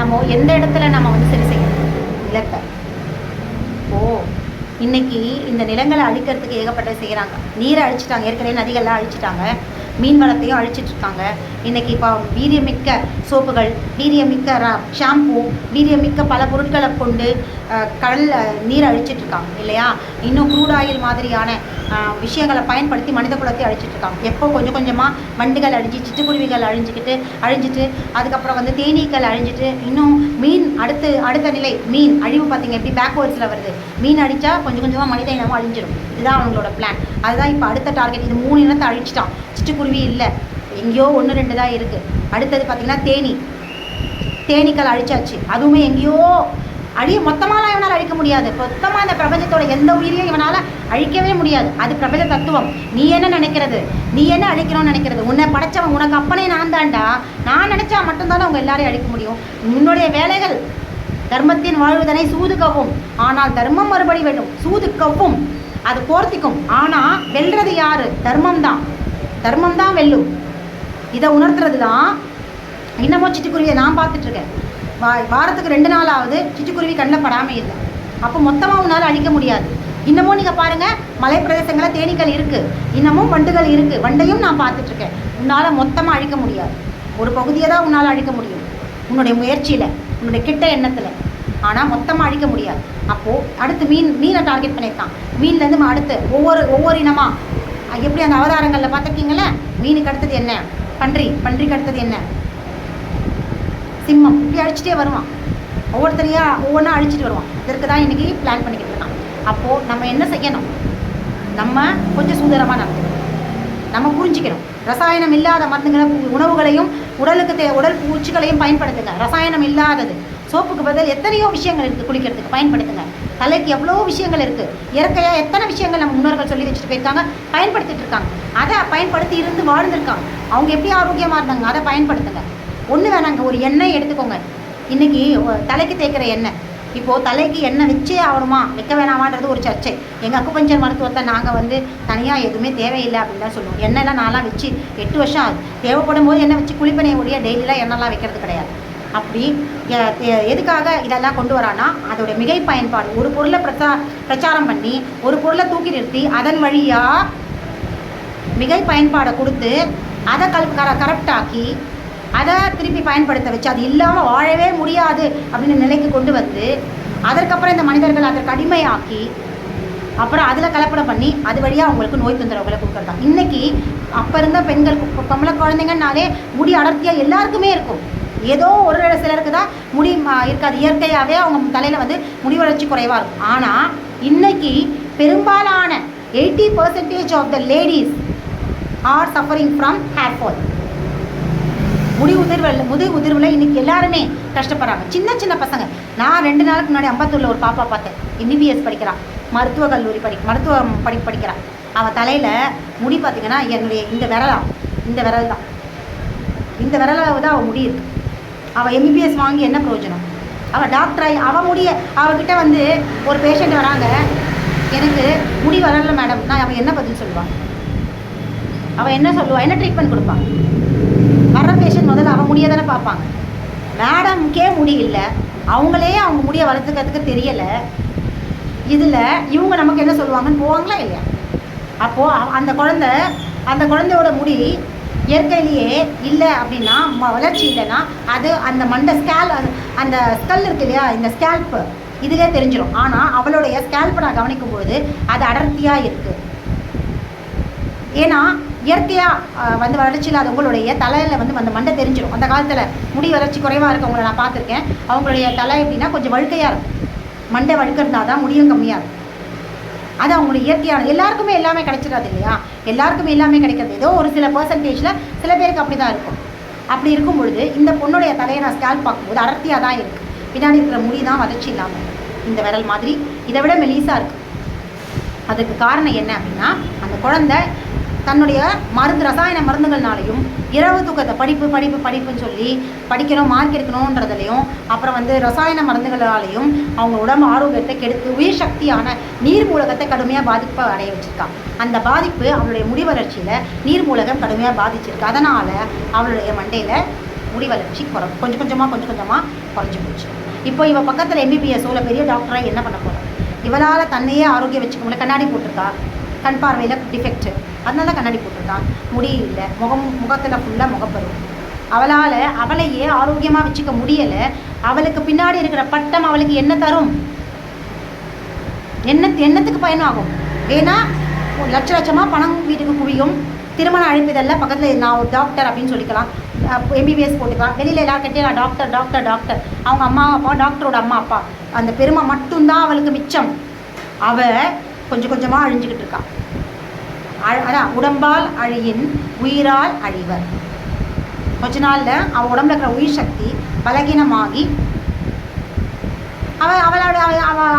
நம்ம எந்த இடத்துல நம்ம வந்து சரி செய்யணும் நிலத்தை. இன்னைக்கு இந்த நிலங்களை அழிக்கிறதுக்கு ஏகப்பட்ட செய்கிறாங்க. நீரை அழிச்சிட்டாங்க, ஏற்கனவே நதிகள்லாம் அழிச்சிட்டாங்க, மீன் வளத்தையும் அழிச்சிட்ருக்காங்க. இன்றைக்கி இப்போ வீரியமிக்க சோப்புகள், வீரியமிக்க ஷாம்பூ, வீரியமிக்க பல பொருட்களை கொண்டு கடல் நீரை அழிச்சிட்ருக்காங்க இல்லையா. இன்னும் க்ரூட் ஆயில் மாதிரியான விஷயங்களை பயன்படுத்தி மனித குலத்தை அழிச்சிட்ருக்காங்க. எப்போ கொஞ்சம் கொஞ்சமாக வண்டுகள் அழிஞ்சு, சிட்டுக்குருவிகள் அழிஞ்சிட்டு அதுக்கப்புறம் வந்து தேனீக்கள் அழிஞ்சிட்டு, இன்னும் மீன் அடுத்த நிலை மீன் அழிவு பார்த்திங்க எப்படி பேக்வேர்ட்ஸில் வருது. மீன் அழித்தா கொஞ்சம் கொஞ்சமாக மனித இனமும் அழிஞ்சிடும். இதுதான் அவங்களோட பிளான். அதுதான் இப்போ அடுத்த டார்கெட். இது 3 இனத்தை அழிச்சிட்டான். சிட்டுக்குருவி இல்லை, எங்கேயோ 1-2 தான் இருக்குது. அடுத்தது பார்த்திங்கன்னா தேனீக்கள் அழிச்சாச்சு. அதுவுமே எங்கேயோ மொத்தமாலாம் இவனால் அழிக்க முடியாது. மொத்தமாக இந்த பிரபஞ்சத்தோட எந்த உயிரையும் இவனால் அழிக்கவே முடியாது. அது பிரபஞ்ச தத்துவம். நீ என்ன நினைக்கிறது, நீ என்ன அழிக்கணும்னு நினைக்கிறது? உன்னை படைச்சவன், உனக்கு அப்பனே நான் தான்டா. நான் நினச்சா மட்டும்தானே அவங்க எல்லாரையும் அழிக்க முடியும். உன்னுடைய வேலைகள் தர்மத்தின் வாழ்வதனை சூதுக்கவும், ஆனால் தர்மம் மறுபடி வெல்லும். சூதுக்கவும், அது போர்த்திக்கும். ஆனால் வெல்றது யாரு? தர்மம் தான் வெல்லும். இதை உணர்த்துறது தான் இன்னமும் சிட்டுக்குருவியை நான் பார்த்துட்ருக்கேன். வாரத்துக்கு 2 நாளாவது சிட்டுக்குருவி கண்ணில் படாமல் இல்லை. அப்போ மொத்தமாக உன்னால் அழிக்க முடியாது. இன்னமும் நீங்கள் பாருங்கள், மலை பிரதேசங்களில் தேனீக்கள் இருக்குது, இன்னமும் வண்டுகள் இருக்குது. வண்டையும் நான் பார்த்துட்ருக்கேன். உன்னால் மொத்தமாக அழிக்க முடியாது. ஒரு பகுதியை தான் உன்னால் அழிக்க முடியும், உன்னுடைய முயற்சியில், உன்னுடைய கிட்ட எண்ணத்தில். ஆனால் மொத்தமாக அழிக்க முடியாது. அப்போது அடுத்து மீனை டார்கெட் பண்ணியிருக்கான். மீன்லேருந்து அடுத்து ஒவ்வொரு இனமாக எப்படி அந்த அவதாரங்களில் பார்த்துருக்கீங்களே. மீனுக்கு அடுத்தது என்ன? பன்றிக்கு அடுத்தது என்ன? சிம்மம். இப்படி அழிச்சிட்டே வருவான். ஒவ்வொன்றா அழிச்சிட்டு வருவான். இதற்கு தான் இன்றைக்கி பிளான் பண்ணிக்கிட்டு இருக்கான். அப்போது நம்ம என்ன செய்யணும்? நம்ம கொஞ்சம் சுதந்திரமாக நடக்கணும். நம்ம புரிஞ்சிக்கணும். ரசாயனம் இல்லாத மருந்துகளை, உணவுகளையும், உடல் பூச்சிகளையும் பயன்படுத்துங்க. ரசாயனம் இல்லாதது. சோப்புக்கு பதில் எத்தனையோ விஷயங்கள் இருக்குது குளிக்கிறதுக்கு, பயன்படுத்துங்க. தலைக்கு எவ்வளோ விஷயங்கள் இருக்குது. இயற்கையாக எத்தனை விஷயங்கள் நம்ம முன்னோர்கள் சொல்லி வச்சுட்டு போயிருக்காங்க, பயன்படுத்திட்டு இருக்காங்க. அதை பயன்படுத்தி இருந்து வாழ்ந்துருக்காங்க. அவங்க எப்படி ஆரோக்கியமாக இருந்தாங்க, அதை பயன்படுத்துங்க. ஒன்று வேணாங்க, ஒரு எண்ணெய் எடுத்துக்கோங்க. இன்றைக்கி தலைக்கு தேய்க்கிற எண்ணெய், இப்போது தலைக்கு எண்ணெய் வச்சே ஆகணுமா, வைக்க வேணாமான்றது ஒரு சர்ச்சை. எங்கள் அக்குபஞ்சர் மருத்துவத்தில் நாங்கள் வந்து தனியாக எதுவுமே தேவையில்லை அப்படின்னு தான் சொல்லுவோம். எண்ணெய்லாம் நான்லாம் வச்சு 8 வருஷம் ஆகுது. தேவைப்படும் போது எண்ணெய் வச்சு குளிப்பனையை ஒழிய டெய்லிலாம் எண்ணெய்லாம் வைக்கிறது கிடையாது. அப்படி எதுக்காக இதெல்லாம் கொண்டு வரானா, அதோடைய மிகை பயன்பாடு. ஒரு பொருளை பிரச்சாரம் பண்ணி, ஒரு பொருளை தூக்கி நிறுத்தி, அதன் வழியாக மிகை பயன்பாடை கொடுத்து, அதை கரெக்டாக்கி, அதை திருப்பி பயன்படுத்த வச்சு, அது இல்லாமல் வாழவே முடியாது அப்படின்னு நிலைக்கு கொண்டு வந்து, அதற்கப்புறம் இந்த மனிதர்கள் அதற்கு அடிமையாக்கி, அப்புறம் அதில் கலப்படம் பண்ணி, அது வழியாக அவங்களுக்கு நோய் தொந்தரவுகளை கொடுக்குறது தான். இன்றைக்கி அப்போ இருந்த பெண்கள், பொம்பளை குழந்தைங்கன்னாலே முடி அடர்த்தியாக எல்லாருக்குமே இருக்கும். ஏதோ ஒரு சிலருக்கு தான் முடி இருக்காது. இயற்கையாகவே அவங்க தலையில் வந்து முடி வளர்ச்சி குறைவாக இருக்கும். ஆனால் இன்னைக்கு பெரும்பாலான 80% of the ladies are suffering from hair fall. முடி உதிர்வில் இன்றைக்கி எல்லாருமே கஷ்டப்படுறாங்க. சின்ன பசங்க. நான் 2 நாளுக்கு முன்னாடி அம்பத்தூரில் ஒரு பாப்பா பார்த்தேன். MBBS படிக்கிறான், மருத்துவ கல்லூரி மருத்துவ படிக்கிறான். அவள் தலையில் முடி பார்த்திங்கன்னா என்னுடைய இந்த விரல் தான், இந்த விரலாவது தான் அவள் முடி இருக்குது. அவள் MBBS வாங்கி என்ன பிரயோஜனம்? அவள் டாக்டராகி அவகிட்ட வந்து ஒரு பேஷண்ட் வராங்க, எனக்கு முடி வரல மேடம். நான் அவள் என்ன பதில் சொல்லுவாள்? அவள் என்ன சொல்லுவாள்? என்ன ட்ரீட்மெண்ட் கொடுப்பாள்? வர்ற பேஷண்ட் முதல்ல அவன் முடியை தானே பார்ப்பாங்க. மேடம்க்கே முடி இல்லை, அவங்க முடியை வளர்த்துக்கிறதுக்கு தெரியலை. இதில் இவங்க நமக்கு என்ன சொல்லுவாங்கன்னு போவாங்களா இல்லையா? அப்போது அந்த குழந்தையோட முடி இயற்கையிலேயே இல்லை அப்படின்னா, வளர்ச்சி இல்லைன்னா, அது அந்த அந்த ஸ்கல் இருக்கு இல்லையா, இந்த ஸ்கேல்ப்பு, இதுவே தெரிஞ்சிடும். ஆனால் அவளுடைய ஸ்கேல்ப்பை நான் கவனிக்கும்போது அது அடர்த்தியாக இருக்குது. ஏன்னா இயற்கையாக வந்து வளர்ச்சி இல்லாதவங்களுடைய தலையில் வந்து அந்த மண்டை தெரிஞ்சிடும். அந்த காலத்தில் முடி வளர்ச்சி குறைவாக இருக்கவங்களை நான் பார்த்துருக்கேன். அவங்களுடைய தலை எப்படின்னா கொஞ்சம் வழுக்கையாக இருக்கும். மண்டை வழுக்கிறதா தான் முடியும் கம்மியாக இருக்கும். அது அவங்களுடைய இயற்கையான. எல்லாருக்குமே எல்லாமே கிடைச்சிடாது இல்லையா? எல்லாருக்குமே எல்லாமே கிடைக்கிறது ஏதோ ஒரு சில பர்சன்டேஜில் சில பேருக்கு அப்படி தான் இருக்கும். அப்படி இருக்கும் பொழுது இந்த பொண்ணுடைய தலையை நான் ஸ்கேல்ப் பார்க்கும்போது அடர்த்தியாக தான் இருக்குது. பின்னாடி இருக்கிற முடி தான் வளர்ச்சி இல்லாமல், இந்த விரல் மாதிரி இதை விட மெலிசாக இருக்குது. அதுக்கு காரணம் என்ன அப்படின்னா, அந்த குழந்தை தன்னுடைய ரசாயன மருந்துகள்னாலையும், இரவு தூக்கத்தை படிப்புன்னு சொல்லி படிக்கணும், மார்க் எடுக்கணுன்றதுலையும், அப்புறம் வந்து ரசாயன மருந்துகளாலையும் அவங்க உடம்பு ஆரோக்கியத்தை கெடுத்து உயிர் சக்தியான நீர் மூலகத்தை கடுமையாக பாதிப்பை அடைய வச்சுருக்கா. அந்த பாதிப்பு அவளுடைய முடி வளர்ச்சியில் நீர் மூலகம் கடுமையாக பாதிச்சிருக்கு. அதனால் அவளுடைய மண்டையில் முடி வளர்ச்சி கொஞ்சம் கொஞ்சமாக குறைஞ்சி போச்சு. இப்போ இவ பக்கத்தில் எம்பிபிஎஸ்ஸோ இல்லை பெரிய டாக்டராக என்ன பண்ண போகிறோம்? இவளால் தன்னையே ஆரோக்கியம் வச்சுக்க முடியல. கண்ணாடி போட்டிருக்கா, கண் பார்வையில் டிஃபெக்ட், அதனால கண்ணாடி போட்டிருக்கான். முடி இல்லை, முகத்தில் ஃபுல்லாக முகப்பரு. அவளையே ஆரோக்கியமாக வச்சுக்க முடியலை. அவளுக்கு பின்னாடி இருக்கிற பட்டம் அவளுக்கு என்ன தரும்? என்னத்துக்கு பயனாகும்? ஏன்னா லட்சமாக பணம் வீட்டுக்கு குவியும். திருமண அழைப்பிதழில் பக்கத்தில் நான் ஒரு டாக்டர் அப்படின்னு சொல்லிக்கலாம், எம்பிபிஎஸ் போட்டுக்கலாம். வெளியில் எல்லாரும் கட்டி நான் டாக்டர் டாக்டர் டாக்டர். அவங்க அம்மா அப்பா, டாக்டரோட அம்மா அப்பா, அந்த பெருமை மட்டும்தான் அவளுக்கு மிச்சம். அவள் கொஞ்சம் கொஞ்சமாக அழிஞ்சிக்கிட்டு இருக்கா. அதான் உடம்பால் அழியின் உயிரால் அழிவர். கொஞ்ச நாளில் அவள் உடம்புல இருக்கிற உயிர் சக்தி பலகீனமாகி அவள்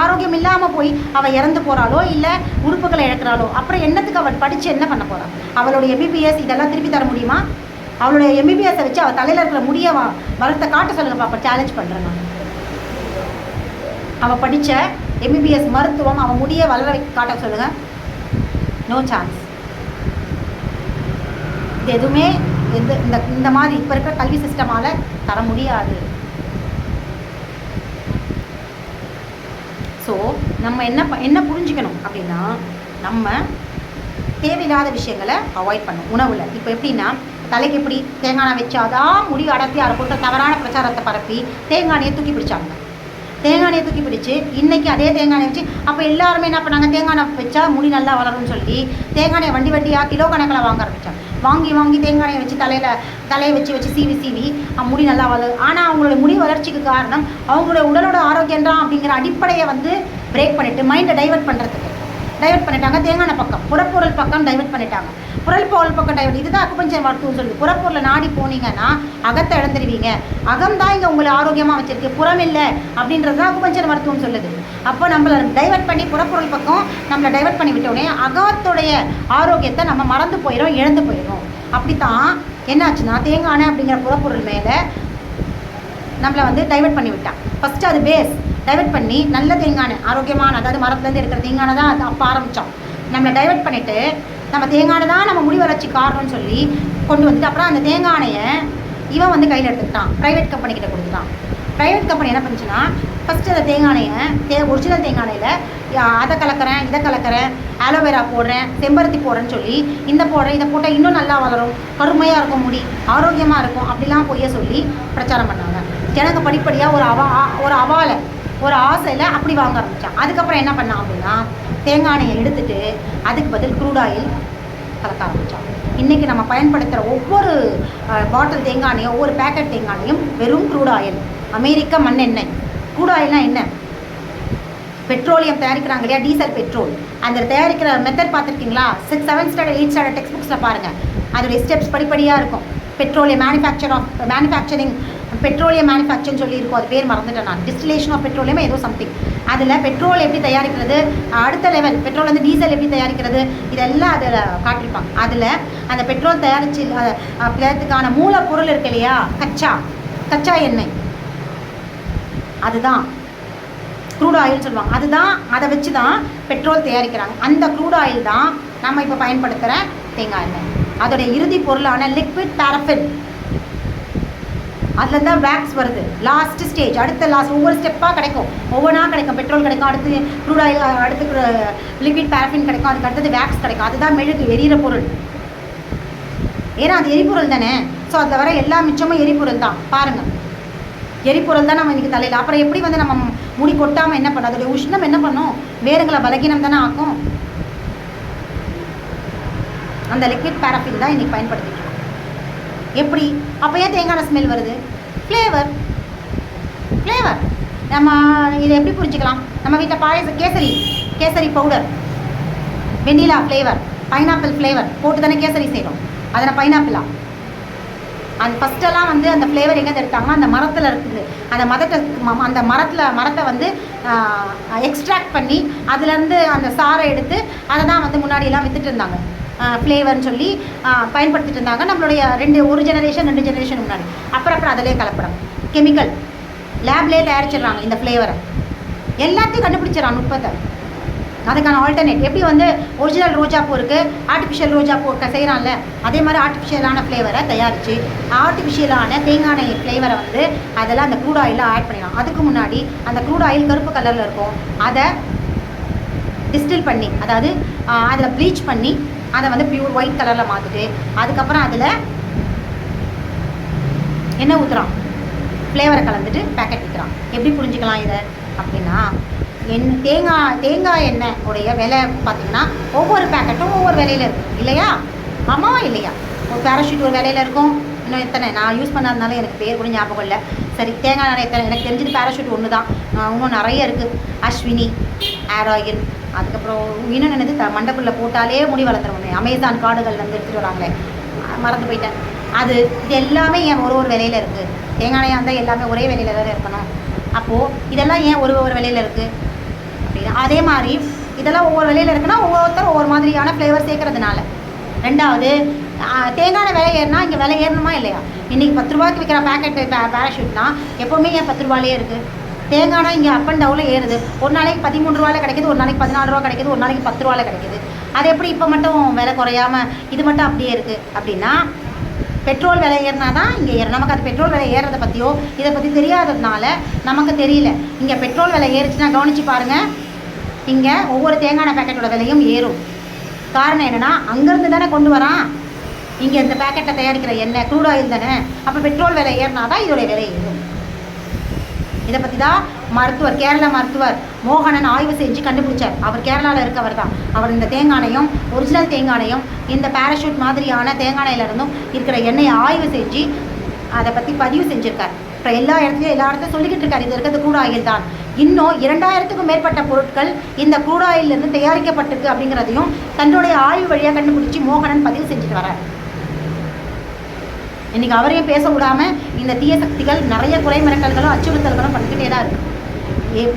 ஆரோக்கியம் இல்லாமல் போய் அவள் இறந்து போகிறாளோ இல்லை உறுப்புகளை இழக்கிறாளோ, அப்புறம் என்னத்துக்கு அவள் படித்து என்ன பண்ண போகிறாள்? அவளுடைய எம்பிபிஎஸ் இதெல்லாம் திருப்பி தர முடியுமா? அவளுடைய எம்பிபிஎஸை வச்சு அவள் தலையில் இருக்கிற முடியை வளர்த்த காட்ட சொல்லுங்க பாப்பா, சேலஞ்ச் பண்ணுறேன் நான். அவள் படித்த எம்பிபிஎஸ் மருத்துவம் அவள் முடியை வளர காட்ட சொல்லுங்கள். No chance. இது எதுவுமே இந்த மாதிரி இப்போ இருக்கிற கல்வி சிஸ்டமால் தர முடியாது. ஸோ நம்ம என்ன புரிஞ்சுக்கணும் அப்படின்னா, நம்ம தேவையில்லாத விஷயங்களை அவாய்ட் பண்ணணும் உணவில். இப்போ எப்படின்னா, தலைக்கு எப்படி தேங்காய் வச்சாதான் முடி அடர்த்தி அதை போட்டு தவறான பிரச்சாரத்தை பரப்பி தேங்காயை தூக்கி பிடிச்சாங்க. தேங்காயை தூக்கி பிடிச்சி இன்றைக்கி அதே தேங்காயை வச்சு அப்போ எல்லாருமே என்ன பண்ணாங்க, தேங்காய் வச்சா முடி நல்லா வளரும்னு சொல்லி தேங்காயை வண்டியாக கிலோ கணக்கில் வாங்க ஆரம்பித்தாங்க. வாங்கி தேங்காயை வச்சு தலையை வச்சு சீவி முடி நல்லா வளரும். ஆனால் அவங்களுடைய முடி வளர்ச்சிக்கு காரணம் அவங்களுடைய உடலோட ஆரோக்கியம் தான் அப்படிங்கிற அடிப்படையை பிரேக் பண்ணிவிட்டு மைண்டை டைவெர்ட் பண்ணிட்டாங்க. தேங்காய் பக்கம், புறப்பொருள் பக்கம் டைவெர்ட் பண்ணிட்டாங்க. புறப்பொருள் பக்கம் டைவெர்ட். இதுதான் அக்குபஞ்சர் மருத்துவம் சொல்லுது. புறப்பொருளை நாடி போனீங்கன்னா அகத்தை இழந்துருவீங்க. அகம் தான் இங்கே உங்களை ஆரோக்கியமாக வச்சிருக்கு, புறம் இல்லை அப்படின்றது தான் அக்குபஞ்சர் மருத்துவம் சொல்லுது. அப்போ நம்மளை டைவெர்ட் பண்ணி புறப்பொருள் பக்கம் நம்மளை டைவெர்ட் பண்ணி விட்டோடனே அகத்துடைய ஆரோக்கியத்தை நம்ம மறந்து போயிடும், இழந்து போயிடும். அப்படித்தான் என்னாச்சுன்னா, தேங்காய் அப்படிங்கிற புறப்பொருள் மேலே நம்மளை டைவெர்ட் பண்ணி விட்டான். ஃபஸ்ட்டு அது பேஸ் டைவெர்ட் பண்ணி நல்ல தேங்காய் ஆரோக்கியமான, அதாவது மரத்துலேருந்து இருக்கிற தேங்காய் தான் அது அப்போ ஆரம்பித்தோம். நம்மளை டைவெர்ட் பண்ணிவிட்டு நம்ம தேங்காய் தான் நம்ம முடி வளர்ச்சி காரணம்னு சொல்லி கொண்டு வந்துட்டு அப்புறம் அந்த தேங்காயை இவன் கையில் எடுத்துக்கிட்டான், ப்ரைவேட் கம்பெனிக்கிட்ட கொடுத்துட்டான். ப்ரைவேட் கம்பெனி என்ன பண்ணுச்சுன்னா, ஃபஸ்ட்டு அந்த தேங்காயை ஒரிஜினல் தேங்காயில் அதை கலக்கிறேன், இதை கலக்கிறேன், ஆலோவேரா போடுறேன், செம்பருத்தி போடுறேன்னு சொல்லி இதை போட்டால் இன்னும் நல்லா வளரும், கருமையாக இருக்கும், முடி ஆரோக்கியமாக இருக்கும் அப்படிலாம் பொய்ய சொல்லி பிரச்சாரம் பண்ணாங்க. ஜனங்க படிப்படியாக ஒரு ஆசையில் அப்படி வாங்க ஆரம்பித்தான். அதுக்கப்புறம் என்ன பண்ணான் அப்படின்னா, தேங்காயை எடுத்துட்டு அதுக்கு பதில் க்ரூட் ஆயில் கலக்க ஆரம்பித்தான். இன்றைக்கி நம்ம பயன்படுத்துகிற ஒவ்வொரு பாட்டில் தேங்காயையும் ஒவ்வொரு பேக்கெட் தேங்காயையும் வெறும் க்ரூட் ஆயில், அமெரிக்க மண்ணெண்ணெய். க்ரூட் ஆயில்னா என்ன? பெட்ரோலியம் தயாரிக்கிறாங்க இல்லையா, டீசல் பெட்ரோல். அந்த தயாரிக்கிற மெத்தட் பார்த்துருக்கீங்களா? 6, 7 ஸ்டாண்டர்ட் 8 ஸ்டாண்டர்ட் டெக்ஸ்ட் புக்ஸில் பாருங்கள். அதோடைய ஸ்டெப்ஸ் படிப்படியாக இருக்கும். பெட்ரோலியம் மேனுஃபேக்சரிங் பெட்ரோலியம் மேனுஃபேக்சர்னு சொல்லி இருக்கும், அது பேர் மறந்துட்டேன் நான். டிஸ்டிலேஷன் ஆஃப் பெட்ரோலியம் ஏதோ சம்திங். அதில் பெட்ரோல் எப்படி தயாரிக்கிறது, அடுத்த லெவல் பெட்ரோல் டீசல் எப்படி தயாரிக்கிறது, இதெல்லாம் அதில் காட்டியிருப்பாங்க. அதில் அந்த பெட்ரோல் தயாரிக்கிறதுக்கான மூலப்பொருள் இருக்கு இல்லையா, கச்சா எண்ணெய், அதுதான் க்ரூட் ஆயில் சொல்லுவாங்க. அதுதான், அதை வச்சு தான் பெட்ரோல் தயாரிக்கிறாங்க. அந்த க்ரூட் ஆயில் தான் நம்ம இப்போ பயன்படுத்துகிற தேங்காய் எண்ணெய். அதோடைய இறுதி பொருளான லிக்விட் பாரஃபின், அதில் தான் வேக்ஸ் வருது. லாஸ்ட் ஸ்டேஜ், ஒவ்வொரு ஸ்டெப்பாக கிடைக்கும், ஒவ்வொன்றா கிடைக்கும். பெட்ரோல் கிடைக்கும், அடுத்து க்ரூட் ஆயில், அடுத்து லிக்விட் பாரஃபின் கிடைக்கும், அதுக்கு அடுத்தது வேக்ஸ் கிடைக்கும். அதுதான் மெழுகு, எரியிற பொருள். ஏன்னா அது எரிபொருள் தானே. ஸோ அதில் வர எல்லா மிச்சமும் எரிபொருள் தான். பாருங்கள், எரிபொருள் தான் நம்ம இன்றைக்கி தலையில். அப்புறம் எப்படி நம்ம முடி கொட்டாமல் என்ன பண்ணும்? அதோடைய உஷ்ணம் என்ன பண்ணும்? வேறுங்களை பலகீனம் தானே ஆக்கும். அந்த லிக்விட் பாரஃபின் தான் இன்றைக்கி பயன்படுத்திட்டு இருக்கோம். எப்படி? அப்போ ஏன் தேங்காய் ஸ்மெல் வருது? ஃப்ளேவர். நம்ம இதை எப்படி புரிஞ்சுக்கலாம்? நம்ம வீட்டில் kesari powder, vanilla flavour, pineapple flavour போட்டு தானே கேசரி செய்கிறோம். அதை பைனாப்பிளா? அந்த ஃபஸ்ட்டெல்லாம் அந்த ஃப்ளேவர் எங்கே எடுத்தாங்கன்னா அந்த மரத்தில் இருக்குது. அந்த மரத்தை எக்ஸ்ட்ராக்ட் பண்ணி அதுலேருந்து அந்த சாறை எடுத்து அதை தான் முன்னாடியெல்லாம் விற்றுட்டு இருந்தாங்க. ஃப்ளேவர்னு சொல்லி பயன்படுத்திட்டு இருந்தாங்க. நம்மளுடைய ஒரு ஜெனரேஷன் 2 ஜெனரேஷன் முன்னாடி. அப்புறம் அதிலே கலப்படம், கெமிக்கல், லேப்லேயே தயாரிச்சிடுறாங்க இந்த ஃப்ளேவரை. எல்லாத்தையும் கண்டுபிடிச்சிடறாங்க நுட்பத்தை. அதுக்கான ஆல்டர்னேட் எப்படி வந்து ஒரிஜினல் ரோஜாப்பூ இருக்குது, ஆர்டிஃபிஷியல் ரோஜாப்பூ செய்கிறான்ல, அதே மாதிரி ஆர்டிஃபிஷியலான ஃப்ளேவரை தயாரித்து ஆர்டிஃபிஷியலான தேங்காய் எண்ணெய் ஃப்ளேவரை வந்து அதெல்லாம் அந்த க்ரூட் ஆயிலில் ஆட் பண்ணிடலாம். அதுக்கு முன்னாடி அந்த க்ரூட் ஆயில் கருப்பு கலரில் இருக்கும், அதை டிஸ்டில் பண்ணி, அதாவது அதில் ப்ளீச் பண்ணி அதை வந்து பியூர் ஒயிட் கலரில் மாற்றிட்டு அதுக்கப்புறம் அதில் எண்ணெய் ஊற்றுறான், ஃப்ளேவரை கலந்துட்டு பேக்கெட் விற்கிறான். எப்படி புரிஞ்சுக்கலாம் இதை அப்படின்னா, தேங்காய் எண்ணெய் உடைய விலை பார்த்திங்கன்னா ஒவ்வொரு பேக்கெட்டும் ஒவ்வொரு விலையில் இருக்கும் இல்லையா? ஆமாவா இல்லையா? ஒரு பேராஷூட் ஒரு விலையில் இருக்கும், இன்னும் எத்தனை நான் யூஸ் பண்ணாதனால எனக்கு பேர் கூட ஞாபகம் இல்லை. சரி, தேங்காய் எண்ணெய் எத்தனை எனக்கு தெரிஞ்சது பேராஷூட் ஒன்று தான், இன்னும் நிறைய இருக்குது. அஸ்வினி, ஏர் ஆயில், அதுக்கப்புறம் இன்னும் என்னது மண்டக்குள்ளே போட்டாலே முடி வளர்த்துறோமே, அமேசான் கார்டுகள் வந்து எடுத்துகிட்டு வராங்களே, மறந்து போயிட்டேன். அது இது எல்லாமே ஏன் ஒரு விலையில் இருக்குது? தேங்காய் எண்ணெயாக இருந்தால் எல்லாமே ஒரே விலையில் தான் இருக்கணும். அப்போது இதெல்லாம் ஏன் ஒரு விலையில் இருக்குது அப்படின்னா, அதே மாதிரி இதெல்லாம் ஒவ்வொரு விலையில் இருக்குன்னா ஒவ்வொருத்தரும் ஒவ்வொரு மாதிரியான ஃப்ளேவர் சேர்க்கறதுனால. ரெண்டாவது, தேங்காய் விலை ஏறினா இங்கே விலை ஏறணுமா இல்லையா? இன்றைக்கி 10 ரூபாய்க்கு விற்கிற பேக்கெட்டு பேராஷூட்னா எப்போவுமே ஏன் 10 ரூபாயிலே இருக்குது? தேங்காய்னா இங்கே அப் அண்ட் டவுனில் ஏறுது. ஒரு நாளைக்கு 13 ரூபாயில் கிடைக்கிது, ஒரு நாளைக்கு 14 ரூபா கிடைக்கிது, ஒரு நாளைக்கு 10 ரூபாயில் கிடைக்கிது. அது எப்படி இப்போ மட்டும் விலை குறையாமல் இது மட்டும் அப்படியே இருக்குது அப்படின்னா, பெட்ரோல் விலை ஏறினா தான் இங்கே ஏறும். நமக்கு அது பெட்ரோல் விலை ஏறுறதை பற்றியோ இதை பற்றி தெரியாததுனால நமக்கு தெரியல. இங்கே பெட்ரோல் விலை ஏறிச்சுன்னா கவனித்து பாருங்கள், இங்கே ஒவ்வொரு தேங்காய் பேக்கெட்டோட விலையும் ஏறும். காரணம் என்னென்னா, அங்கேருந்து தானே கொண்டு வரான். இங்கே இந்த பேக்கெட்டில் தயாரிக்கிற எண்ணெய் க்ரூட் ஆயில் தானே. அப்போ பெட்ரோல் விலை ஏறினா தான் இதோடைய விலை ஏறும். இதை பற்றி தான் கேரளா மருத்துவர் மோகனன் ஆய்வு செஞ்சு கண்டுபிடிச்சார். அவர் கேரளாவில் இருக்கவர் தான். அவர் இந்த தேங்காயையும் ஒரிஜினல் தேங்காயையும் இந்த பேராஷூட் மாதிரியான தேங்காயிலிருந்தும் இருக்கிற எண்ணெயை ஆய்வு செஞ்சு அதை பற்றி பதிவு செஞ்சுருக்கார். இப்போ எல்லா இடத்தையும் சொல்லிக்கிட்டு இருக்கார், இது இருக்கிறது க்ரூட் ஆயில் தான். இன்னும் 2000க்கும் மேற்பட்ட பொருட்கள் இந்த க்ரூட் ஆயிலிருந்து தயாரிக்கப்பட்டிருக்கு அப்படிங்கிறதையும் தன்னுடைய ஆய்வு வழியாக கண்டுபிடிச்சி மோகனன் பதிவு செஞ்சுட்டு வரார். இன்றைக்கி அவரையும் பேச விடாமல் இந்த தீய சக்திகள் நிறைய குறை மிரட்டல்களும் அச்சுறுத்தல்களும் பண்ணிக்கிட்டே தான் இருக்குது.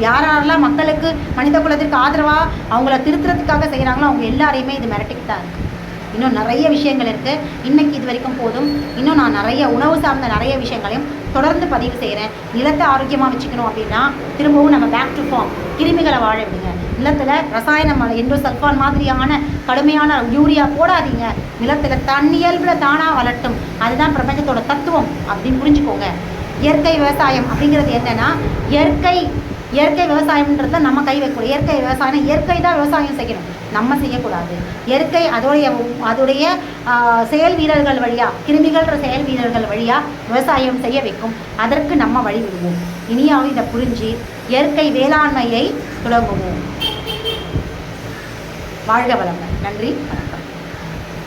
யாரெல்லாம் மக்களுக்கு மனித குலத்திற்கு ஆதரவாக அவங்கள திருத்துறதுக்காக செய்கிறாங்களோ அவங்க எல்லாரையுமே இது மிரட்டிக்கிட்டு தான் இருக்குது. இன்னும் நிறைய விஷயங்கள் இருக்குது. இன்றைக்கி இது வரைக்கும் போதும். இன்னும் நான் நிறைய உணவு சார்ந்த நிறைய விஷயங்களையும் தொடர்ந்து பதிவு செய்கிறேன். நிலத்தை ஆரோக்கியமாக வச்சுக்கணும் அப்படின்னா திரும்பவும் நம்ம பேக் டு ஃபார்ம், கிருமிகளை வாழ விடுங்க. நிலத்தில் ரசாயனம் எண்டோசல்ஃபான் மாதிரியான கடுமையான யூரியா போடாதீங்க. நிலத்தில் தன்னியல்பில் தானாக வளரட்டும். அதுதான் பிரபஞ்சத்தோட தத்துவம் அப்படின்னு புரிஞ்சுக்கோங்க. இயற்கை விவசாயம் அப்படிங்கிறது என்னென்னா, இயற்கை விவசாயம்ன்றத நம்ம கை வைக்கணும். இயற்கை விவசாயம், இயற்கை தான் விவசாயம் செய்யணும், நம்ம செய்யக்கூடாது. இயற்கை அதோடைய செயல் வீரர்கள் வழியாக, கிருமிகள்ன்ற செயல் வீரர்கள் வழியாக விவசாயம் செய்ய வைக்கும். அதற்கு நம்ம வழி விடுவோம். இனியாவது இதை புரிஞ்சு இயற்கை வேளாண்மையை தொடங்குவோம். வாழ்க வளங்கள். நன்றி.